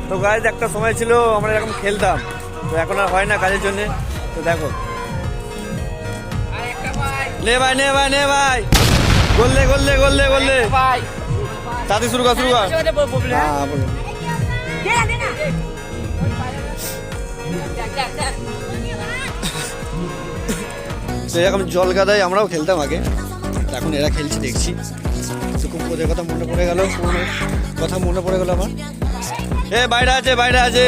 তো গাইজ একটা সময় ছিল আমরা এরকম খেলতাম, তো এখন আর হয় না কাজের জন্য। তো দেখো, নে ভাই নে ভাই নে ভাই, গোললে গোললে গোললে গোললে, তাতে শুরু কর শুরু কর। হ্যাঁ বলো। এরকম জল গাদায় আমরাও খেলতাম আগে, এখন এরা খেলছে দেখছি। তো খুব ওদের কথা মনে পড়ে গেল, কথা মনে পড়ে গেল আমার। এ বাইরে আছে বাইরে আছে,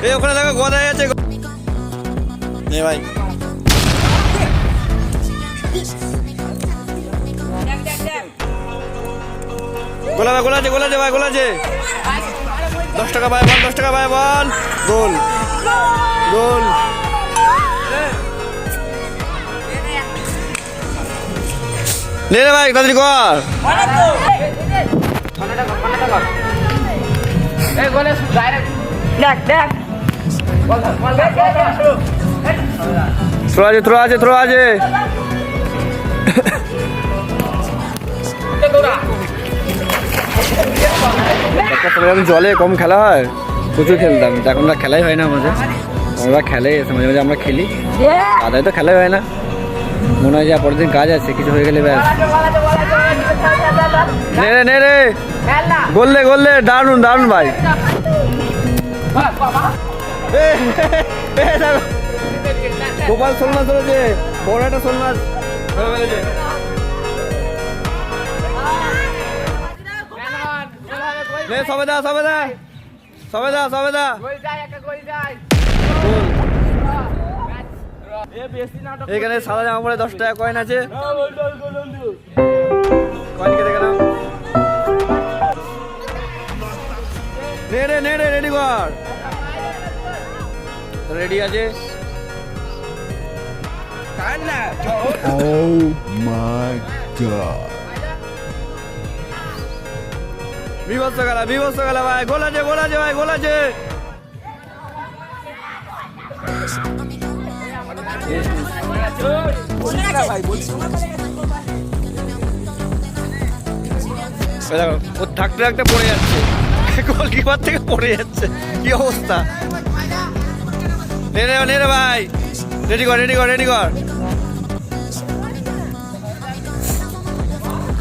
এ ওখানে দেখো গোদায় আছে। নে ভাই, গোলাবে গোলাছে গোলাছে ভাই গোলাছে। 10 টাকা ভাই বল, 10 টাকা ভাই বল, গোল গোল। নে রে ভাই তাড়াতাড়ি কর। থ্রো আছে থ্রো আছে থ্রো আছে। জলে কম খেলা হয়, প্রচুর খেলতাম, এখন আর খেলাই হয় না আমাদের। আমরা খেলাই আছে মাঝে মাঝে, আমরা খেলি, আদায় তো খেলাই হয় না। মনে হয় যে পরের দিন কাজ আছে, কিছু হয়ে গেলে ব্যাস। নে রে নে রে, গোললে গোললে, দারুন দারুন ভাই। গোপাল শোল মাছ ধরেছে, বড় একটা শোল মাছ ধরে ফেলেছে। সবেদা সবেদা সবেদা সবেদা, এখানে সাদা জামা পরে 10 টাকা কয়েন আছে, কয়েন কেটে গেলাম। নে রে নে রে, রেডি কর, রেডি আছে। Oh my god. বিভৎস খেলা ভাই, গোল আছে গোল আছে ভাই, গোল আছে। ও থাকতে থাকতে পড়ে যাচ্ছে, গোলকিপার থেকে পড়ে যাচ্ছে, কি অবস্থা। নে রে নে রে ভাই, রেডি কর রেডি কর রেডি কর।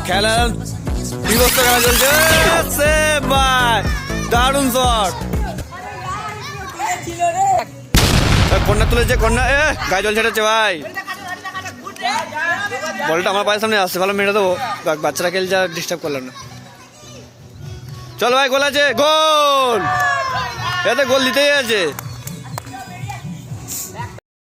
খেলা বিভৎস খেলা চলছে ভাই, দারুণ শট। কন্যা তুলেছে কন্যা, এ গায়ে জল ছেড়েছে ভাই। বলটা আমার পায়ের সামনে আসছে, ভালো মেরে দেবো, বাচ্চারা খেলছে আর ডিস্টার্ব করলাম না। চল ভাই গোল আছে, গোল, এতে গোল দিতেই আছে।